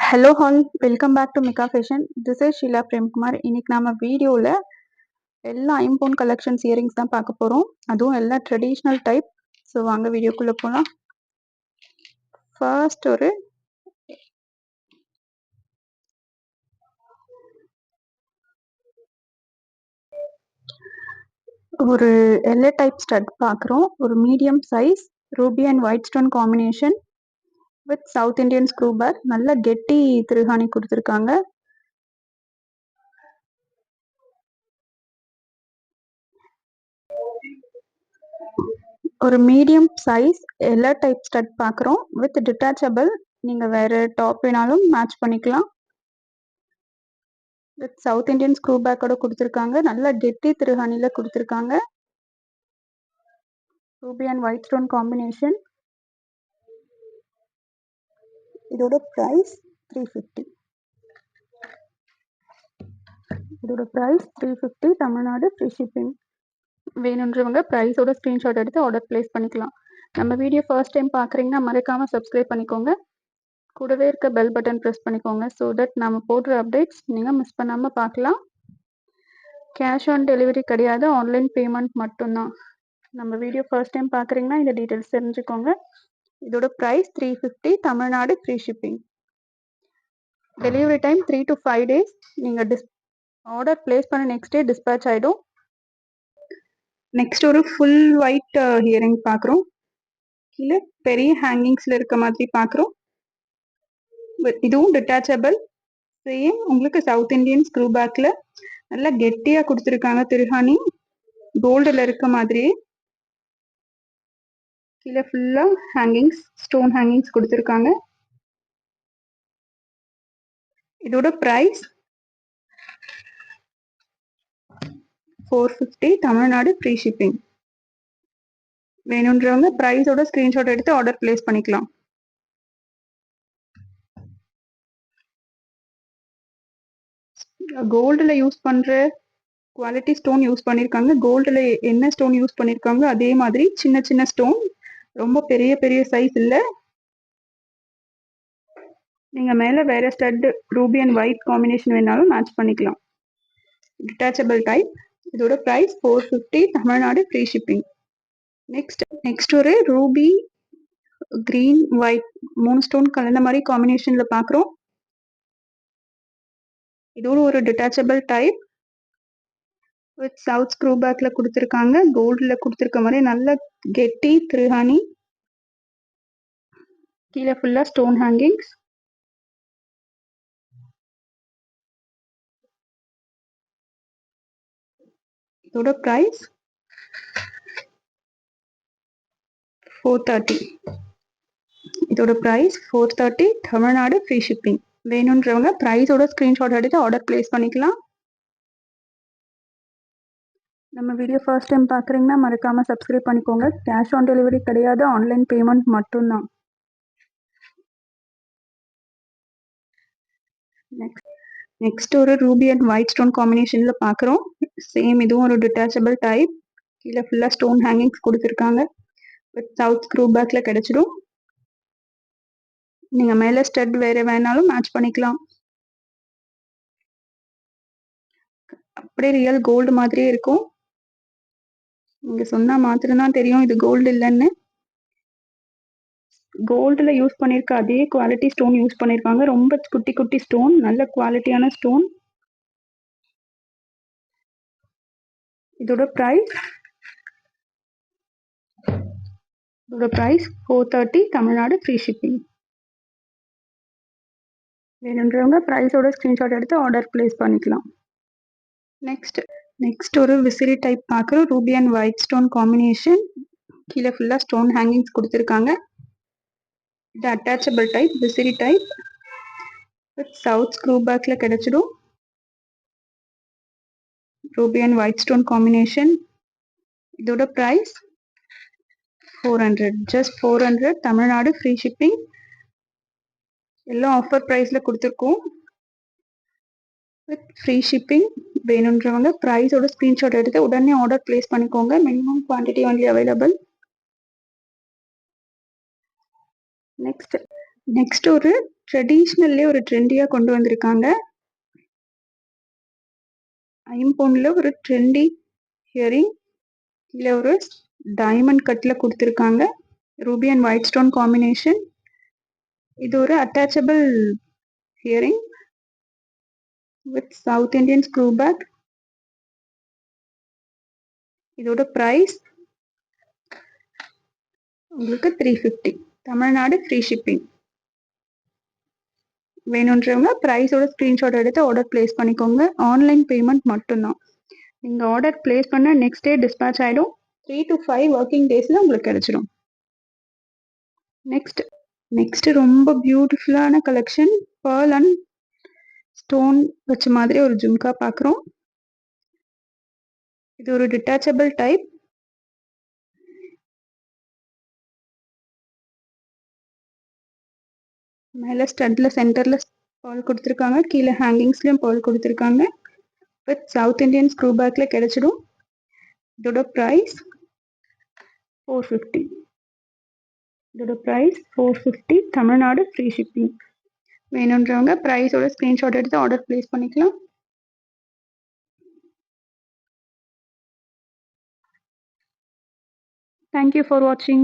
Hello all, welcome back to Mika fashion. This is Sheela Premkumar. இன்னைக்கு நம்ம வீடியோவில் எல்லா ஐம்பொன் கலெக்ஷன்ஸ் இயரிங்ஸ் தான் பார்க்க போகிறோம். அதுவும் எல்லாம் ட்ரெடிஷ்னல் டைப். ஸோ வாங்க வீடியோக்குள்ளே போகலாம். ஃபர்ஸ்ட் ஒரு எல்ஏ டைப் ஸ்டட் பார்க்குறோம். ஒரு medium size ruby and white stone combination with south Indian screw back. நல்ல கெட்டி திருகாணி கொடுத்துருக்காங்க. ஒரு மீடியம் சைஸ் எல்லா டைப் ஸ்டட் பார்க்குறோம் வித் டிட்டாச்சபிள். நீங்கள் வேறு டாப் வேணாலும் மேட்ச் பண்ணிக்கலாம். வித் சவுத் இண்டியன் ஸ்க்ரூ பேக்கோட கொடுத்துருக்காங்க. நல்ல கெட்டி திருஹானியில் கொடுத்துருக்காங்க. Ruby and white stone combination. இதோட ப்ரைஸ் 350. இதோட ப்ரைஸ் 350. Tamil Nadu free shipping. வேணுன்றவங்க ப்ரைஸோட ஸ்க்ரீன்ஷாட் எடுத்து ஆர்டர் ப்ளேஸ் பண்ணிக்கலாம். நம்ம வீடியோ ஃபர்ஸ்ட் டைம் பார்க்குறீங்கன்னா மறக்காமல் சப்ஸ்கிரைப் பண்ணிக்கோங்க. கூடவே இருக்க பெல் பட்டன் ப்ரெஸ் பண்ணிக்கோங்க. ஸோ தட் நம்ம போடுற அப்டேட்ஸ் நீங்கள் மிஸ் பண்ணாமல் பார்க்கலாம். கேஷ் ஆன் டெலிவரி கிடையாது, ஆன்லைன் பேமெண்ட் மட்டும்தான். நம்ம வீடியோ ஃபர்ஸ்ட் டைம் பார்க்குறீங்கன்னா இந்த டீட்டெயில்ஸ் தெரிஞ்சுக்கோங்க. இதோட price 350. Tamil Nadu free shipping. Delivery time 3 to 5 days. நீங்கள் ஆர்டர் பிளேஸ் பண்ண நெக்ஸ்ட் டே டிஸ்பேச் ஆகிடும். நெக்ஸ்ட் ஒரு ஃபுல் ஒயிட் இயரிங் பார்க்குறோம். கீழே பெரிய ஹேங்கிங்ஸில் இருக்க மாதிரி பார்க்குறோம். இதுவும் டிட்டாச்சபிள். சேம் உங்களுக்கு சவுத் இண்டியன் ஸ்க்ரூ பேக்கில் நல்லா கெட்டியாக கொடுத்துருக்காங்க. திருஹானி கோல்டில் இருக்க மாதிரியே கீழே ஃபுல்லாக ஹேங்கிங்ஸ், ஸ்டோன் ஹேங்கிங்ஸ் கொடுத்துருக்காங்க. இதோட ப்ரைஸ் 450. Tamil Nadu free shipping. வேணுன்றவங்க ப்ரைஸோட ஸ்க்ரீன்ஷாட் எடுத்து ஆர்டர் பிளேஸ் பண்ணிக்கலாம். கோல்டில் யூஸ் பண்ணுற குவாலிட்டி ஸ்டோன் யூஸ் பண்ணியிருக்காங்க. கோல்டில் என்ன ஸ்டோன் யூஸ் பண்ணியிருக்காங்க அதே மாதிரி சின்ன சின்ன ஸ்டோன், ரொம்ப பெரிய பெரிய சைஸ் இல்லை. நீங்கள் மேலே வேறு stud ruby and white combination வேணாலும் மேட்ச் பண்ணிக்கலாம். Detachable type. இதோட price 450. Tamil Nadu free shipping. Next ஒரு ரூபி கிரீன் ஒயிட் 3 ஸ்டோன் கலந்த மாதிரி காம்பினேஷனில் பார்க்குறோம். இதோட ஒரு detachable type with south screw பேக்கில் கொடுத்துருக்காங்க. கோல்டில் கொடுத்துருக்க மாதிரி நல்ல கெட்டி திருஹானி. கீழே ஃபுல்லாக ஸ்டோன் ஹேங்கிங்ஸ். இதோட ப்ரைஸ் 430. இதோட ப்ரைஸ் 430. Tamil Nadu free shipping. வேணுன்றவங்க ப்ரைஸோட ஸ்க்ரீன்ஷாட் எடுத்து ஆர்டர் பிளேஸ் பண்ணிக்கலாம். நம்ம வீடியோ ஃபர்ஸ்ட் டைம் பார்க்குறீங்கன்னா மறக்காமல் சப்ஸ்கிரைப் பண்ணிக்கோங்க. கேஷ் ஆன் டெலிவரி கிடையாது, ஆன்லைன் பேமெண்ட் மட்டும்தான். நெக்ஸ்ட் ஒரு ரூபி அண்ட் ஒயிட் ஸ்டோன் காம்பினேஷனில் பார்க்குறோம். சேம் இதுவும் ஒரு டிட்டாச்சபிள் டைப். கீழே ஃபுல்லாக ஸ்டோன் ஹேங்கிங்ஸ் கொடுத்துருக்காங்க. வித் சவுத் ஸ்க்ரூ பேக்கில் கிடச்சிடும். நீங்கள் மேலே ஸ்டட் வேறு வேணாலும் மேட்ச் பண்ணிக்கலாம். அப்படியே ரியல் கோல்டு மாதிரியே இருக்கும். நீங்கள் சொன்னால் மாத்திரம்தான் தெரியும் இது கோல்டு இல்லைன்னு. கோல்டில் யூஸ் பண்ணியிருக்க அதே குவாலிட்டி ஸ்டோன் யூஸ் பண்ணியிருக்காங்க. ரொம்ப குட்டி குட்டி ஸ்டோன், நல்ல குவாலிட்டியான ஸ்டோன். இதோட ப்ரைஸ் 430. Tamil Nadu free shipping. வேணுன்றவங்க ப்ரைஸோட ஸ்க்ரீன்ஷாட் எடுத்து ஆர்டர் பிளேஸ் பண்ணிக்கலாம். நெக்ஸ்ட் ஒரு விசிறி டைப் பார்க்குறோம். Ruby and white stone combination. கீழே ஃபுல்லாக ஸ்டோன் ஹேங்கிங்ஸ் கொடுத்துருக்காங்க. இது அட்டாச்சபிள் டைப், விசிறி டைப் வித் சவுத் ஸ்க்ரூ பேக்கில் கிடச்சிடும். Ruby and white stone combination. இதோட price 400. Just 400. Tamil Nadu free shipping. எல்லாம் ஆஃபர் ப்ரைஸில் கொடுத்துருக்கோம் வித் ஃப்ரீ ஷிப்பிங். வேணுன்றவங்க ப்ரைஸோட ஸ்க்ரீன்ஷாட் எடுத்து உடனே ஆர்டர் பிளேஸ் பண்ணிக்கோங்க. Minimum quantity only available. Next ஒரு ட்ரெடிஷ்னல்லே ஒரு ட்ரெண்டியாக கொண்டு வந்திருக்காங்க. ஐம்பொன்ல ஒரு ட்ரெண்டி ஹியரிங், கீழே ஒரு டைமண்ட் கட்டில் கொடுத்துருக்காங்க. Ruby and white stone combination. இது ஒரு attachable earring with south Indian screw back. இதோட ப்ரைஸ் உங்களுக்கு 350. Tamil Nadu free shipping. வேணுன்றவங்க ப்ரைஸோட ஸ்க்ரீன்ஷாட் எடுத்து ஆர்டர் பிளேஸ் பண்ணிக்கோங்க. ஆன்லைன் பேமெண்ட் மட்டும்தான். நீங்கள் ஆர்டர் பிளேஸ் பண்ண நெக்ஸ்ட் டே டிஸ்பேச் ஆகிடும். 3 to 5 ஒர்க்கிங் டேஸில் உங்களுக்கு கிடைச்சிடும். நெக்ஸ்ட் ரொம்ப பியூட்டிஃபுல்லான கலெக்ஷன். பேர்ல் அண்ட் ஸ்டோன் வச்ச மாதிரி ஒரு ஜும்கா பார்க்குறோம். இது ஒரு டிட்டாச்சபிள் டைப். மேலே ஸ்டட்டில் சென்டரில் பேர்ல் கொடுத்துருக்காங்க. கீழே ஹேங்கிங்ஸ்லையும் பேர்ல் கொடுத்துருக்காங்க. வித் சவுத் இண்டியன் ஸ்க்ரூ பேக்கில் கிடைச்சிடும். இதோட ப்ரைஸ் 450. இதோட ப்ரைஸ் 450. Tamil Nadu free shipping. வேணுன்றவங்க ப்ரைஸோட ஸ்க்ரீன்ஷாட் எடுத்து ஆர்டர் பிளேஸ் பண்ணிக்கலாம். Thank you for watching.